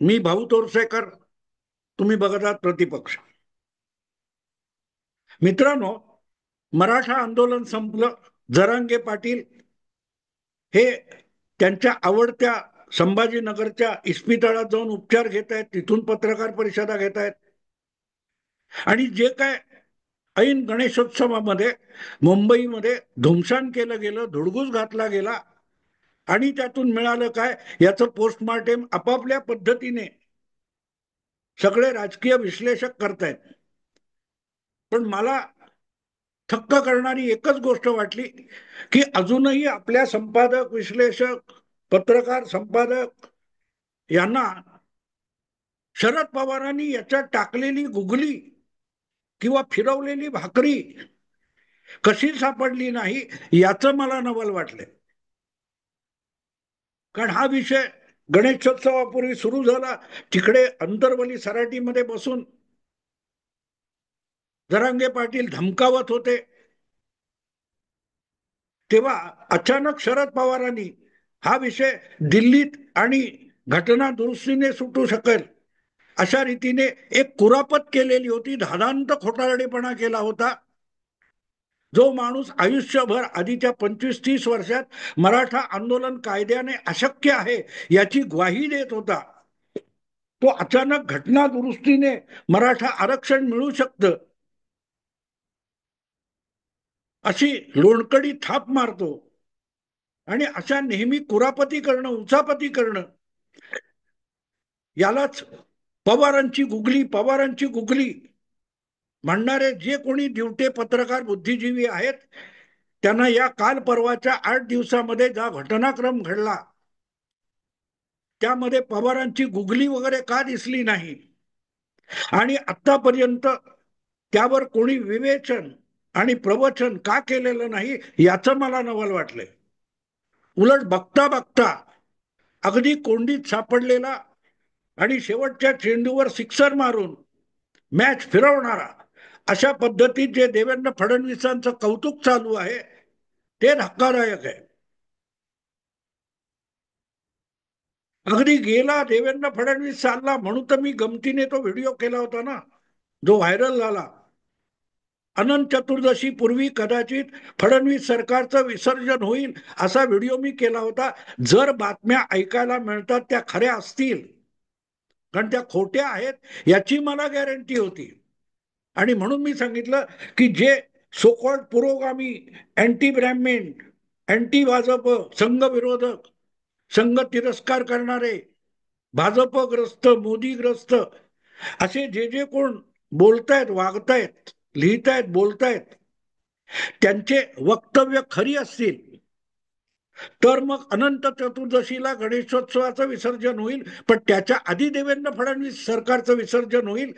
मी भाऊ तोरसेकर. तुम्ही बघत आहात प्रतिपक्ष. मित्रांनो, मराठा आंदोलन संपलं. जरांगे पाटील हे त्यांच्या आवडत्या संभाजीनगरच्या इस्पितळात जाऊन उपचार घेत आहेत, तिथून पत्रकार परिषदा घेत आहेत. आणि जे काय ऐन गणेशोत्सवामध्ये मुंबईमध्ये धुमशान केलं गेलं, धुडगूस घातला गेला, आणि त्यातून मिळालं काय याचं पोस्टमार्टेम आपापल्या पद्धतीने सगळे राजकीय विश्लेषक करतायत. पण मला थक्क करणारी एकच गोष्ट वाटली की अजूनही आपल्या संपादक, विश्लेषक, पत्रकार, संपादक यांना शरद पवारांनी याच्यात टाकलेली गुगली किंवा फिरवलेली भाकरी कशी सापडली नाही याचं मला नवल वाटलंय. कारण हा विषय गणेशोत्सवापूर्वी सुरू झाला. तिकडे अंतरवली सराटीमध्ये बसून जरांगे पाटील धमकावत होते, तेव्हा अचानक शरद पवारांनी हा विषय दिल्लीत आणि घटना दुरुस्तीने सुटू शकेल अशा रीतीने एक कुरापत केलेली होती, धादांत खोटारडेपणा केला होता. जो माणूस आयुष्यभर आधीच्या 25-30 वर्षात मराठा आंदोलन कायद्याने अशक्य आहे याची ग्वाही देत होता, तो अचानक घटना दुरुस्तीने मराठा आरक्षण मिळू शकतं अशी लोणकडी थाप मारतो. आणि अशा नेहमी कुरापती करणं, उचापती करणं, यालाच पवारांची गुगली, पवारांची गुगली म्हणणारे जे कोणी दिवटे पत्रकार, बुद्धिजीवी आहेत, त्यांना या काल परवाच्या 8 दिवसामध्ये ज्या घटनाक्रम घडला त्यामध्ये पवारांची गुगली वगैरे का दिसली नाही, आणि आतापर्यंत त्यावर कोणी विवेचन आणि प्रवचन का केलेलं नाही याचं मला नवल वाटलंय. उलट बघता बघता अगदी कोंडीत सापडलेला आणि शेवटच्या चेंडूवर सिक्सर मारून मॅच फिरवणारा अशा पद्धतीत जे देवेंद्र फडणवीसांचं कौतुक चालू आहे ते धक्कादायक आहे. अगदी गेला देवेंद्र फडणवीस चालला म्हणून तर मी गमतीने तो व्हिडिओ केला होता ना, जो व्हायरल झाला. अनंत चतुर्दशी पूर्वी कदाचित फडणवीस सरकारचं विसर्जन होईल असा व्हिडिओ मी केला होता. जर बातम्या ऐकायला मिळतात त्या खऱ्या असतील, कारण त्या खोट्या आहेत याची मला गॅरंटी होती. आणि म्हणून मी सांगितलं की जे सोकॉल्ड पुरोगामी, अँटी ब्रॅह्मिन, अँटी भाजप, संघ विरोधक, संघ तिरस्कार करणारे, भाजपग्रस्त, मोदीग्रस्त असे जे जे कोण बोलतायत, वागतायत, लिहितायत, बोलतायत, त्यांचे वक्तव्य खरी असतील तर मग अनंत चतुर्दशीला गणेशोत्सवाचं विसर्जन होईल, पण त्याच्या आधी देवेंद्र फडणवीस सरकारचं विसर्जन होईल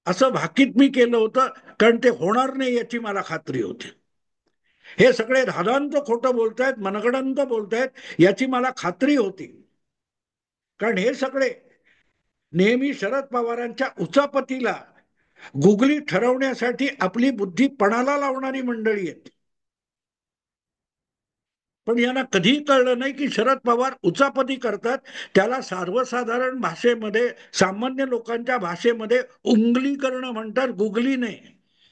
असं भाकीत मी केलं होतं. कारण ते होणार नाही याची मला खात्री होती. हे सगळे धादांत खोटं बोलतायत, मनगडंत बोलतायत याची मला खात्री होती. कारण हे सगळे नेहमी शरद पवारांच्या उचापतीला गुगली ठरवण्यासाठी आपली बुद्धी पणाला लावणारी मंडळी आहेत. पण यांना कधी कळलं नाही की शरद पवार उचापती करतात त्याला सर्वसाधारण भाषेमध्ये, सामान्य लोकांच्या भाषेमध्ये उंगली करणं म्हणतात, गुगली नाही.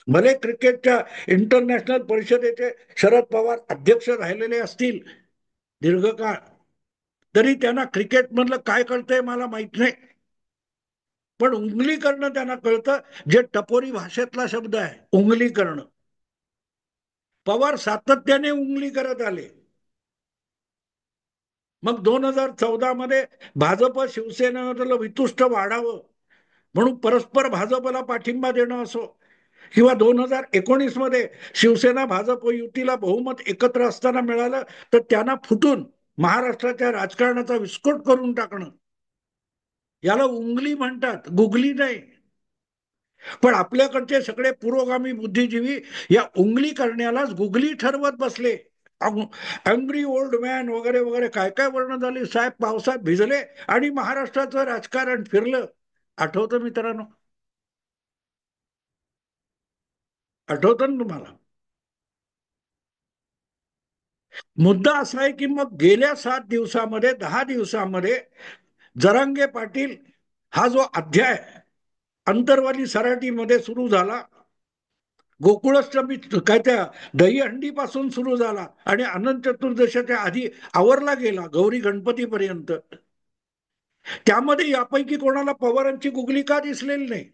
भले क्रिकेटच्या इंटरनॅशनल परिषदेचे शरद पवार अध्यक्ष राहिलेले असतील दीर्घकाळ, तरी त्यांना क्रिकेटमधलं काय कळतंय मला माहित नाही, पण उंगली करणं त्यांना कळतं, जे टपोरी भाषेतला शब्द आहे उंगली करणं. पवार सातत्याने उंगली करत आले. मग 2014 मध्ये भाजप शिवसेनेला वितुष्ट वाढावं म्हणून परस्पर भाजपला पाठिंबा देणं असो, किंवा 2019 मध्ये शिवसेना भाजप युतीला बहुमत एकत्र असताना मिळालं तर त्यांना फुटून महाराष्ट्राच्या राजकारणाचा विस्फोट करून टाकणं, याला उंगली म्हणतात, गुगली नाही. पण आपल्याकडचे सगळे पुरोगामी बुद्धिजीवी या उंगली करण्यालाच गुगली ठरवत बसले. अँग्री ओल्ड मॅन वगैरे वगैरे काय काय वर्ण झाली. साहेब पावसात भिजले आणि महाराष्ट्राचं राजकारण फिरलं. आठवतं मित्रांनो? आठवतं ना तुम्हाला? मुद्दा असा आहे की मग गेल्या 7 दिवसामध्ये 10 दिवसामध्ये जरांगे पाटील हा जो अध्याय अंतरवाली सराटीमध्ये सुरू झाला, गोकुळाष्टमी काय त्या दहीहंडी पासून सुरू झाला आणि अनंत चतुर्दशीच्या आधी आवरला गेला गौरी गणपतीपर्यंत, त्यामध्ये यापैकी कोणाला पवारांची गुगली का दिसलेली नाही?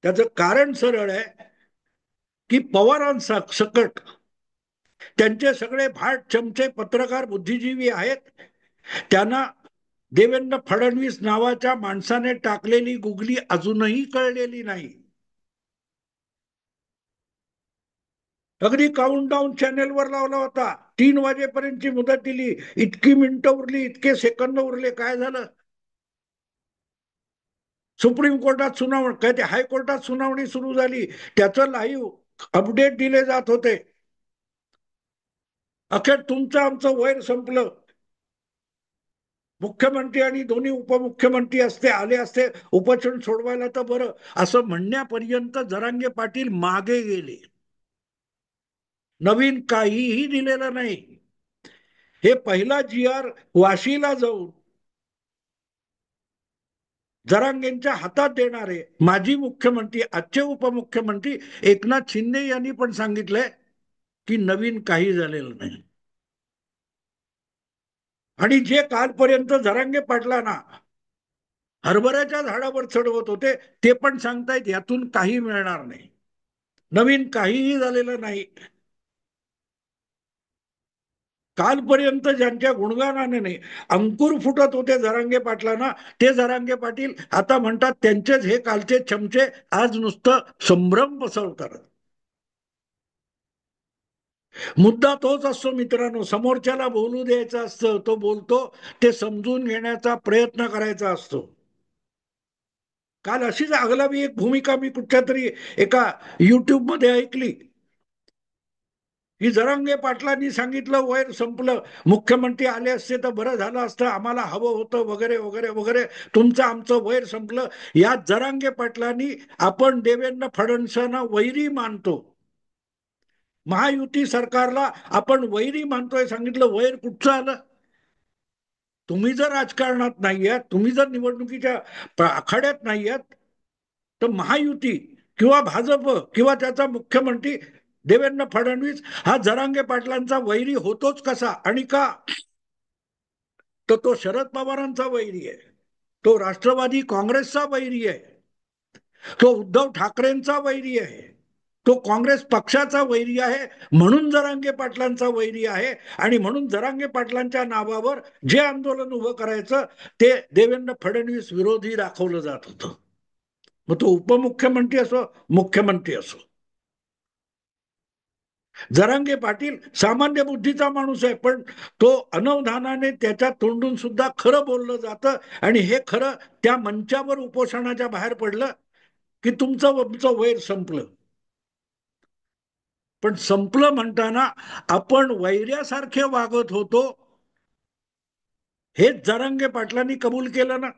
त्याचं कारण सरळ आहे की पवारांचा सकट त्यांचे सगळे भाट चमचे पत्रकार बुद्धिजीवी आहेत, त्यांना देवेंद्र फडणवीस नावाच्या माणसाने टाकलेली गुगली अजूनही कळलेली नाही. अगदी काउंटडाऊन चॅनेलवर लावला होता, 3 वाजेपर्यंतची मुदत दिली, इतकी मिनिटं उरली, इतके सेकंद उरले, काय झालं? सुप्रीम कोर्टात सुनावणी, काय ते हायकोर्टात सुनावणी सुरू झाली, त्याचं लाईव्ह अपडेट दिले जात होते. अखेर तुमचं आमचं वैर संपलं. मुख्यमंत्री आणि दोन्ही उपमुख्यमंत्री असते आले असते उपोषण सोडवायला तर बरं, असं म्हणण्यापर्यंत जरांगे पाटील मागे गेले. नवीन काहीही दिलेलं नाही. हे पहिला जी आर वाशीला जाऊन जरांगेंच्या हातात देणारे माजी मुख्यमंत्री आजचे उपमुख्यमंत्री एकनाथ शिंदे यांनी पण सांगितलंय की नवीन काही झालेलं नाही. आणि जे कालपर्यंत जरांगे पाटलांना हरभऱ्याच्या झाडावर चढवत होते ते पण सांगतायत यातून काही मिळणार नाही, नवीन काहीही झालेलं नाही. कालपर्यंत ज्यांच्या गुणगानाने नाही अंकुर फुटत होते जरांगे पाटलांना, ते जरांगे पाटील आता म्हणतात त्यांचेच हे कालचे चमचे आज नुसतं संभ्रम पसरवतात. मुद्दा तोच असतो मित्रांनो, समोरच्याला बोलू द्यायचं असतं, तो बोलतो, ते समजून घेण्याचा प्रयत्न करायचा असतो. काल अशीच आगलावी एक भूमिका मी कुठच्या तरी एका युट्यूब मध्ये ऐकली की जरांगे पाटलांनी सांगितलं वैर संपलं, मुख्यमंत्री आले असते तर बरं झालं असतं, आम्हाला हवं होतं वगैरे वगैरे वगैरे, तुमचं आमचं वैर संपलं. या जरांगे पाटलांनी आपण देवेंद्र फडणवीसांना वैरी मानतो, महायुती सरकारला आपण वैरी मानतोय, सांगितलं वैर कुठचं आलं? तुम्ही जर राजकारणात नाही आहात, तुम्ही जर निवडणुकीच्या आखाड्यात नाही आहात, तर महायुती किंवा भाजप किंवा त्याचा मुख्यमंत्री देवेंद्र फडणवीस हा जरांगे पाटलांचा वैरी होतोच कसा आणि का? तर तो शरद पवारांचा वैरी आहे, तो राष्ट्रवादी काँग्रेसचा वैरी आहे, तो उद्धव ठाकरेंचा वैरी आहे, तो काँग्रेस पक्षाचा वैरी आहे, म्हणून जरांगे पाटलांचा वैरी आहे. आणि म्हणून जरांगे पाटलांच्या नावावर जे आंदोलन उभं करायचं ते देवेंद्र फडणवीस विरोधी दाखवलं जात होतं. मग तो उपमुख्यमंत्री असो मुख्यमंत्री असो, जरांगे पाटील सामान्य बुद्धीचा माणूस आहे, पण तो अनवधानाने त्याच्या तोंडून सुद्धा खरं बोललं जातं आणि हे खरं त्या मंचावर उपोषणाच्या बाहेर पडलं की तुमचं वैर संपलं. पण संपलं म्हणताना आपण वैर्यासारखे वागत होतो हेच जरांगे पाटलांनी कबूल केलं ना.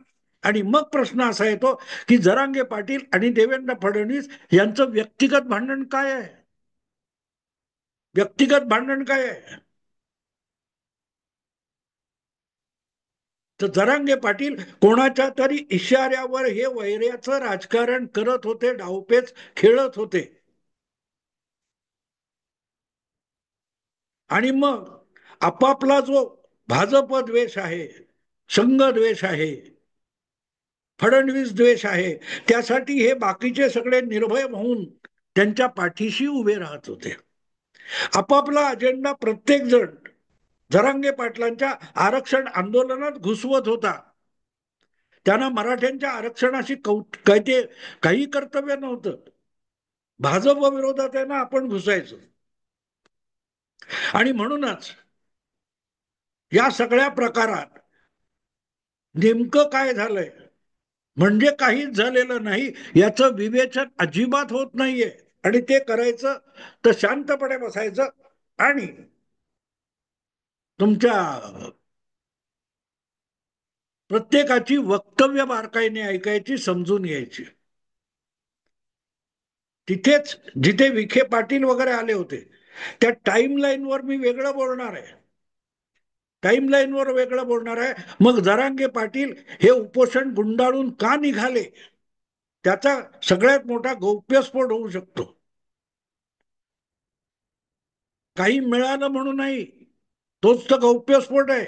आणि मग प्रश्न असा येतो की जरांगे पाटील आणि देवेंद्र फडणवीस यांचं व्यक्तिगत भांडण काय आहे? व्यक्तिगत भांडण काय आहे? तर जरांगे पाटील कोणाच्या तरी इशाऱ्यावर हे वैर्याचं राजकारण करत होते, डावपेच खेळत होते. आणि मग आपापला जो भाजप द्वेष आहे, संघ द्वेष आहे, फडणवीस द्वेष आहे, त्यासाठी हे बाकीचे सगळे निर्भय होऊन त्यांच्या पाठीशी उभे राहत होते. आपापला अजेंडा प्रत्येक जण जरांगे पाटलांच्या आरक्षण आंदोलनात घुसवत होता. त्यांना मराठ्यांच्या आरक्षणाशी काय ते काही कर्तव्य नव्हतं. भाजप विरोधात आहे ना आपण घुसायचं. आणि म्हणूनच या सगळ्या प्रकारात नेमकं काय झालंय, म्हणजे काहीच झालेलं नाही याचं विवेचन अजिबात होत नाहीये. आणि ते करायचं तर शांतपणे बसायचं आणि तुमच्या प्रत्येकाची वक्तव्य बारकाईने ऐकायची, समजून घ्यायची. तिथेच जिथे विखे पाटील वगैरे आले होते त्या टाइमलाईनवर मी वेगळं बोलणार आहे, टाइमलाईनवर वेगळं बोलणार आहे. मग जरांगे पाटील हे उपोषण गुंडाळून का निघाले, त्याचा सगळ्यात मोठा गौप्यस्फोट होऊ शकतो. काही मिळालं म्हणून नाही, तोच तर गौप्यस्फोट आहे.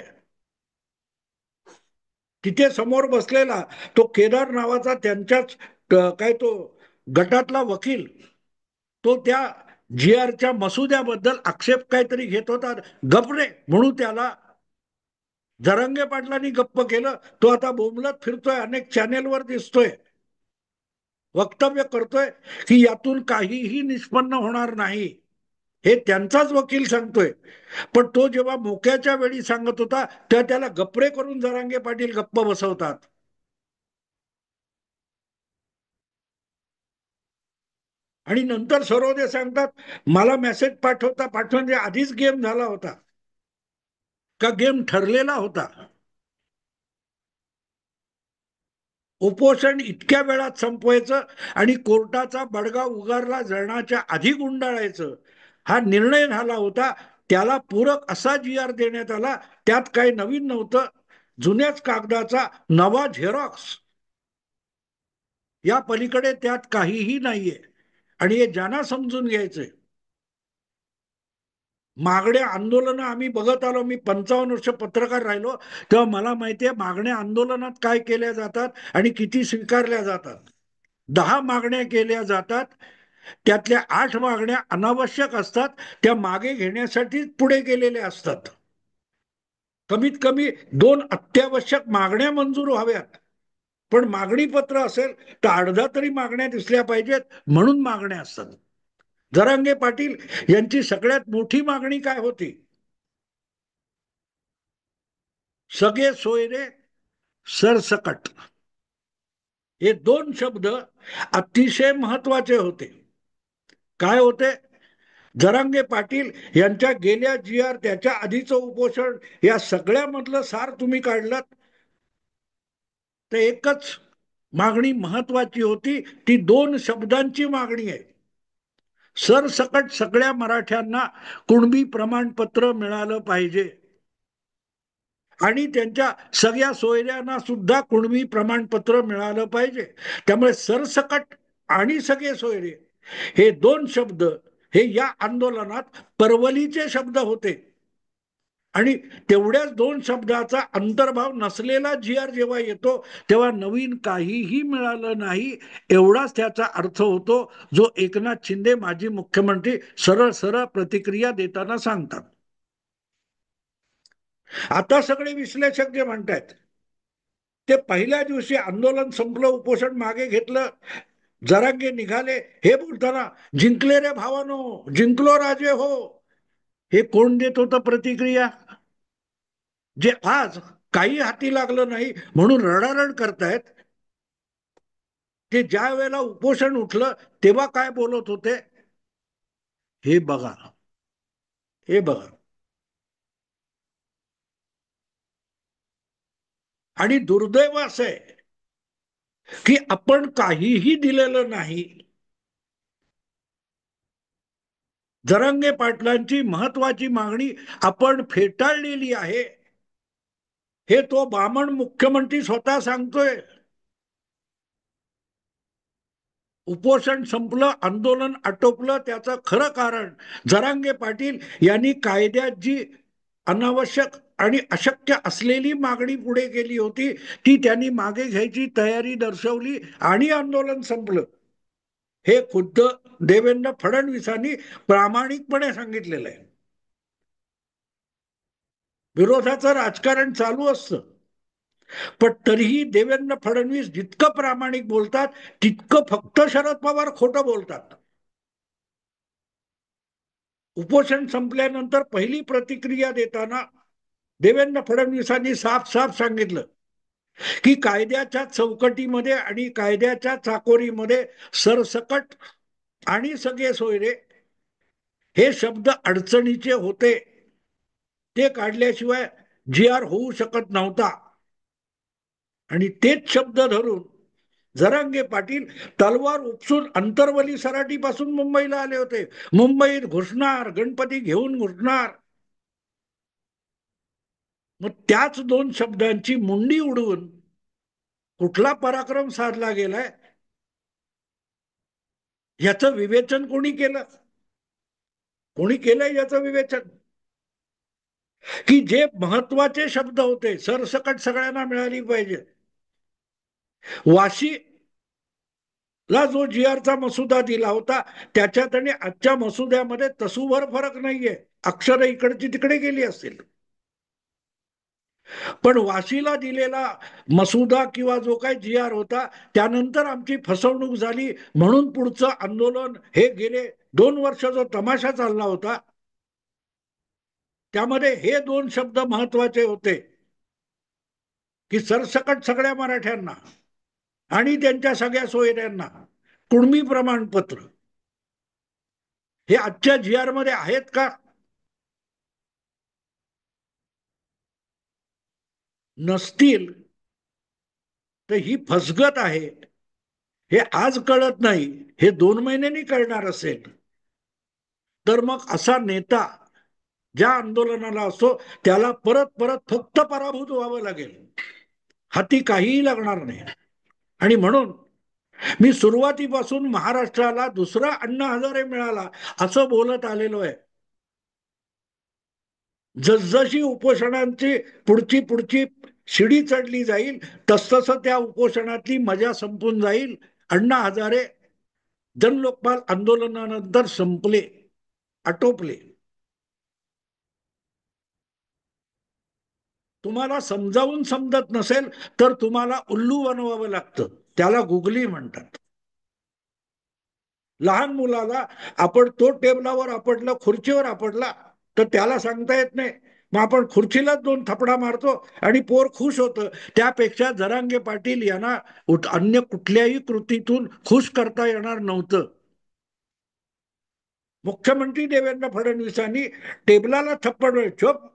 तिथे समोर बसलेला तो केदार नावाचा त्यांच्याच काय तो गटातला वकील, तो त्या जी आरच्या मसुद्याबद्दल आक्षेप काहीतरी घेत होता. गपरे म्हणून त्याला जरांगे पाटलांनी गप्प केलं. तो आता बोंबलत फिरतोय, अनेक चॅनेलवर दिसतोय, वक्तव्य करतोय की यातून काहीही निष्पन्न होणार नाही, हे त्यांचाच वकील सांगतोय. पण तो जेव्हा मोक्याच्या वेळी सांगत होता तेव्हा त्याला गप्रे करून जरांगे पाटील गप्प बसवतात. आणि नंतर सरोदे सांगतात मला मेसेज पाठवता पाठवण्याच्या आधीच गेम झाला होता, का गेम ठरलेला होता. उपोषण इतक्या वेळात संपवायचं आणि कोर्टाचा बडगा उगारला जळणाच्या आधी गुंडाळायचं, हा निर्णय झाला होता. त्याला पूरक असा जी आर देण्यात आला. त्यात काही नवीन नव्हतं, जुन्याच कागदाचा नवा झेरॉक्स, या पलीकडे त्यात काहीही नाहीये. आणि हे ज्यांना समजून घ्यायचंय, मागण्या आंदोलन आम्ही बघत आलो. मी 55 वर्ष पत्रकार राहिलो, तेव्हा मला माहितीये मागण्या आंदोलनात काय केल्या जातात आणि किती स्वीकारल्या जातात. 10 मागण्या केल्या जातात, त्यातल्या 8 मागण्या अनावश्यक असतात, त्या मागे घेण्यासाठी पुढे गेलेल्या असतात. कमीत कमी 2 अत्यावश्यक मागण्या मंजूर व्हाव्यात. पण मागणी पत्र असेल तर अर्धा तरी मागण्या दिसल्या पाहिजेत, म्हणून मागण्या असतात. जरांगे पाटील यांची सगळ्यात मोठी मागणी काय होती? सगळे सोयरे सरसकट, हे 2 शब्द अतिशय महत्वाचे होते. काय होते? जरांगे पाटील यांच्या गेल्या जी आर, त्याच्या आधीचं उपोषण, या सगळ्यामधलं सार तुम्ही काढलं तर एकच मागणी महत्वाची होती. ती 2 शब्दांची मागणी आहे. सरसकट सगळ्या मराठ्यांना कुणबी प्रमाणपत्र मिळालं पाहिजे आणि त्यांच्या सगळ्या सोयऱ्यांना सुद्धा कुणबी प्रमाणपत्र मिळालं पाहिजे. त्यामुळे सरसकट आणि सगळे सोयरे हे 2 शब्द हे या आंदोलनात परवलीचे शब्द होते. आणि तेवढ्याच 2 शब्दाचा अंतर्भाव नसलेला जी आर जेव्हा येतो तेव्हा नवीन काहीही मिळालं नाही, एवढाच त्याचा अर्थ होतो, जो एकनाथ शिंदे माजी मुख्यमंत्री सरळ सरळ प्रतिक्रिया देताना सांगतात. आता सगळे विश्लेषक जे म्हणतात ते पहिल्या दिवशी आंदोलन संपलं, उपोषण मागे घेतलं, जरांगे निघाले, हे बोलताना जिंकले रे भावानो, जिंकलो राजे हो, हे कोण देत होतं प्रतिक्रिया? जे आज काही हाती लागलं नाही म्हणून रडारड करतायत, ते ज्या वेळेला उपोषण उठलं तेव्हा काय बोलत होते, हे बघा, हे बघा. आणि दुर्दैव असं आहे की आपण काहीही दिलेलं नाही. जरांगे पाटलांची महत्वाची मागणी आपण फेटाळलेली आहे, हे तो बामण मुख्यमंत्री स्वतः सांगतोय. उपोषण संपलं, आंदोलन आटोपलं, त्याचं खरं कारण जरांगे पाटील यांनी कायद्यात जी अनावश्यक आणि अशक्य असलेली मागणी पुढे केली होती ती त्यांनी मागे घ्यायची तयारी दर्शवली आणि आंदोलन संपलं. हे खुद्द देवेंद्र फडणवीसांनी प्रामाणिकपणे सांगितलेलं आहे. विरोधाचं राजकारण चालू असतं, पण तरीही देवेंद्र फडणवीस जितकं प्रामाणिक बोलतात तितकं फक्त शरद पवार खोटं बोलतात. उपोषण संपल्यानंतर पहिली प्रतिक्रिया देताना देवेंद्र फडणवीसांनी साफ साफ सांगितलं की कायद्याच्या चौकटीमध्ये आणि कायद्याच्या चाकोरीमध्ये सरसकट आणि सगळे सोयरे हे शब्द अडचणीचे होते, ते काढल्याशिवाय जी आर होऊ शकत नव्हता. आणि तेच शब्द धरून जरांगे पाटील तलवार उपसून अंतरवली सराटीपासून मुंबईला आले होते. मुंबईत घुसणार, गणपती घेऊन घुसणार. मग त्याच दोन शब्दांची मुंडी उडवून कुठला पराक्रम साधला गेलाय याचं विवेचन कोणी केलं? कोणी केलंय याचं विवेचन? की जे महत्वाचे शब्द होते सरसकट सगळ्यांना मिळाली पाहिजे. वाशीला जो जी आरचा मसुदा दिला होता त्याच्यात आणि आजच्या मसुद्यामध्ये तसूभर फरक नाहीये. अक्षर इकडची तिकडे गेली असतील, पण वाशीला दिलेला मसुदा किंवा जो काही जी आर होता त्यानंतर आमची फसवणूक झाली म्हणून पुढचं आंदोलन हे गेले 2 वर्ष जो तमाशा चालला होता त्यामध्ये हे दोन शब्द महत्वाचे होते की सरसकट सगळ्या मराठ्यांना आणि त्यांच्या सगळ्या सोयऱ्यांना कुणबी प्रमाणपत्र. हे आजच्या जी आर मध्ये आहेत का? नसतील तर ही फसगत आहे. हे आज कळत नाही, हे 2 महिन्यांनी कळणार असेल तर मग असा नेता ज्या आंदोलनाला असतो त्याला परत परत फक्त पराभूत व्हावं लागेल, हाती काहीही लागणार नाही. आणि म्हणून मी सुरुवातीपासून महाराष्ट्राला दुसरा अण्णा हजारे मिळाला असं बोलत आलेलो आहे. जसजशी उपोषणांची पुढची पुढची शिडी चढली जाईल तसतसं त्या उपोषणातली मजा संपून जाईल. अण्णा हजारे जनलोकपाल आंदोलनानंतर संपले, आटोपले. तुम्हाला समजावून समजत नसेल तर तुम्हाला उल्लू बनवावं लागतं, त्याला गुगली म्हणतात. लहान मुलाला आपण तो टेबलावर आपटला, खुर्चीवर आपटला तर त्याला सांगता येत नाही, मग आपण खुर्चीलाच 2 थपडा मारतो आणि पोर खुश होतं. त्यापेक्षा जरांगे पाटील यांना अन्य कुठल्याही कृतीतून खुश करता येणार नव्हतं. मुख्यमंत्री देवेंद्र फडणवीसांनी टेबलाला थप्पड, चोप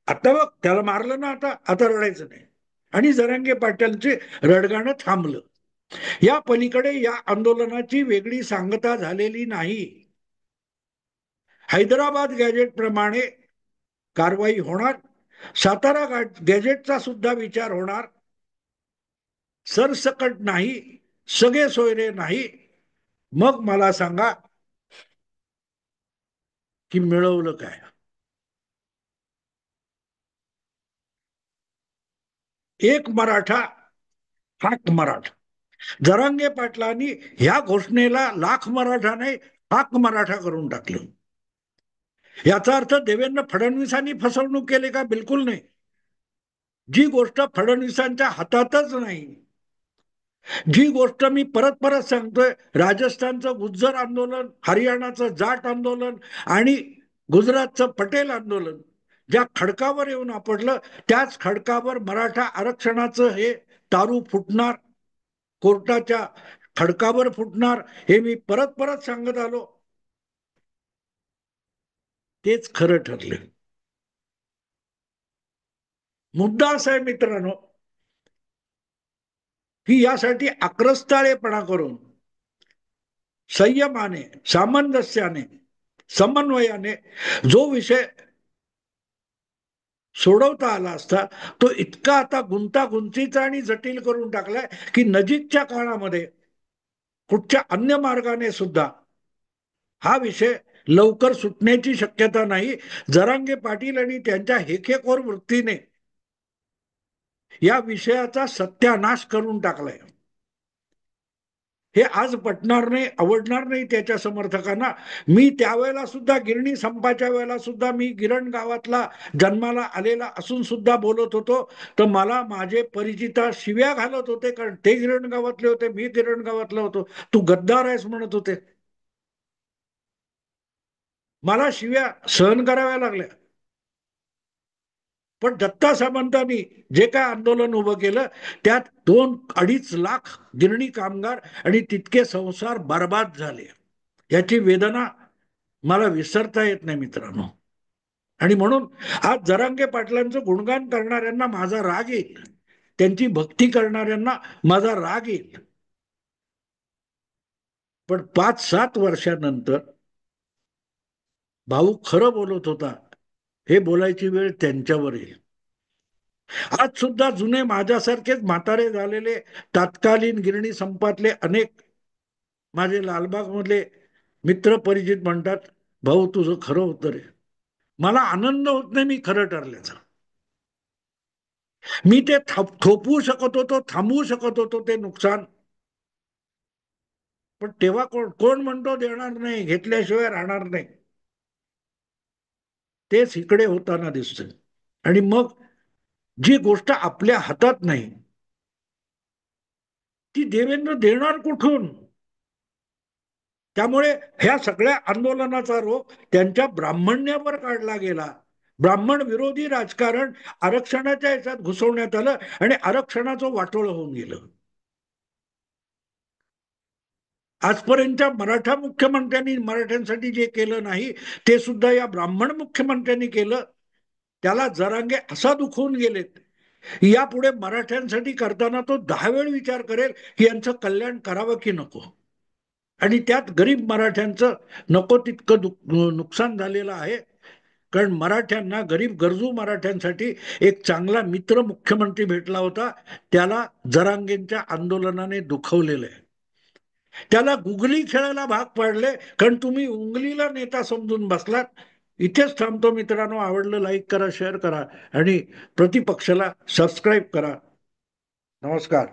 आता बघ त्याला मारलं ना, आता आता रडायचं नाही, आणि जरांगे पाटलांचे रडगाणं थांबलं. या पलीकडे या आंदोलनाची वेगळी सांगता झालेली नाही. हैदराबाद गॅजेट प्रमाणे कारवाई होणार, सातारा गॅजेटचा सुद्धा विचार होणार. सरसकट नाही, सगळे सोयरे नाही. मग मला सांगा की मिळवलं काय? एक मराठा हाक मराठा. जरांगे पाटलांनी ह्या घोषणेला लाख मराठा नाही, हाक मराठा करून टाकलं. याचा अर्थ देवेंद्र फडणवीसांनी फसवणूक केली का? बिलकुल नाही. जी गोष्ट फडणवीसांच्या हातातच नाही, जी गोष्ट मी परत परत सांगतोय, राजस्थानचं गुज्जर आंदोलन, हरियाणाचं जाट आंदोलन आणि गुजरातचं पटेल आंदोलन ज्या खडकावर येऊन आपडलं त्याच खडकावर मराठा आरक्षणाचं हे तारू फुटणार, कोर्टाच्या खडकावर फुटणार, हे मी परत परत सांगत आलो. तेच खरं ठरले. मुद्दा असा आहे मित्रांनो की यासाठी आक्रस्ताळेपणा करून संयमाने, सामंजस्याने, समन्वयाने जो विषय सोडवता आला असता तो इतका आता गुंतागुंतीचा आणि जटिल करून टाकलाय की नजीकच्या काळामध्ये कुठच्या अन्य मार्गाने सुद्धा हा विषय लवकर सुटण्याची शक्यता नाही. जरांगे पाटील आणि त्यांच्या हेकेखोर वृत्तीने या विषयाचा सत्यानाश करून टाकलाय. हे आज पटणार नाही, आवडणार नाही त्याच्या समर्थकांना. मी त्यावेळेला सुद्धा गिरणी संपाच्या वेळेला सुद्धा मी गिरण गावातला जन्माला आलेला असून सुद्धा बोलत होतो, तर मला माझे परिचिता शिव्या घालत होते, कारण ते गिरण गावातले होते, मी गिरण गावातला होतो. तू गद्दार आहेस म्हणत होते. मला शिव्या सहन कराव्या लागल्या. पण दत्ता सामंतांनी जे काय आंदोलन उभं केलं त्यात 2-2.5 लाख गिरणी कामगार आणि तितके संसार बर्बाद झाले. याची वेदना मला विसरता येत नाही मित्रांनो. आणि म्हणून आज जरांगे पाटलांचं गुणगान करणाऱ्यांना माझा राग येईल, त्यांची भक्ती करणाऱ्यांना माझा राग येईल. पण 5-7 वर्षानंतर भाऊ खरं बोलत होता हे बोलायची वेळ त्यांच्यावर येईल. आज सुद्धा जुने माझ्यासारखेच म्हातारे झालेले तात्कालीन गिरणी संपातले अनेक माझे लालबाग मधले मित्र परिचित म्हणतात, भाऊ तुझं खरं होतं रे. मला आनंद होत नाही मी खरं ठरल्याचा. मी ते थोपवू शकत होतो, थांबवू शकत होतो ते नुकसान. पण तेव्हा कोण कोण म्हणतो देणार नाही, घेतल्याशिवाय राहणार नाही. तेच इकडे होताना दिसतं. आणि मग जी गोष्ट आपल्या हातात नाही ती देवेंद्र देणार कुठून. त्यामुळे ह्या सगळ्या आंदोलनाचा रोख त्यांच्या ब्राह्मण्यावर काढला गेला. ब्राह्मण विरोधी राजकारण आरक्षणाच्या याच्यात घुसवण्यात आलं आणि आरक्षणाचं वाटोळ होऊन गेलं. आजपर्यंतच्या मराठा मुख्यमंत्र्यांनी मराठ्यांसाठी जे केलं नाही ते सुद्धा या ब्राह्मण मुख्यमंत्र्यांनी केलं. त्याला जरांगे असा दुखवून गेलेत, यापुढे मराठ्यांसाठी करताना तो 10 वेळ विचार करेल की यांचं कल्याण करावं की नको. आणि त्यात गरीब मराठ्यांचं नको तितकं नुकसान झालेलं आहे. कारण मराठ्यांना, गरीब गरजू मराठ्यांसाठी एक चांगला मित्र मुख्यमंत्री भेटला होता, त्याला जरांगेंच्या आंदोलनाने दुखवलेलं आहे. त्याला गुगली खेळायला भाग पाडले, कारण तुम्ही उंगलीला नेता समजून बसलात. इथेच थांबतो मित्रांनो. आवडलं लाईक करा, शेअर करा आणि प्रतिपक्षाला सबस्क्राईब करा. नमस्कार.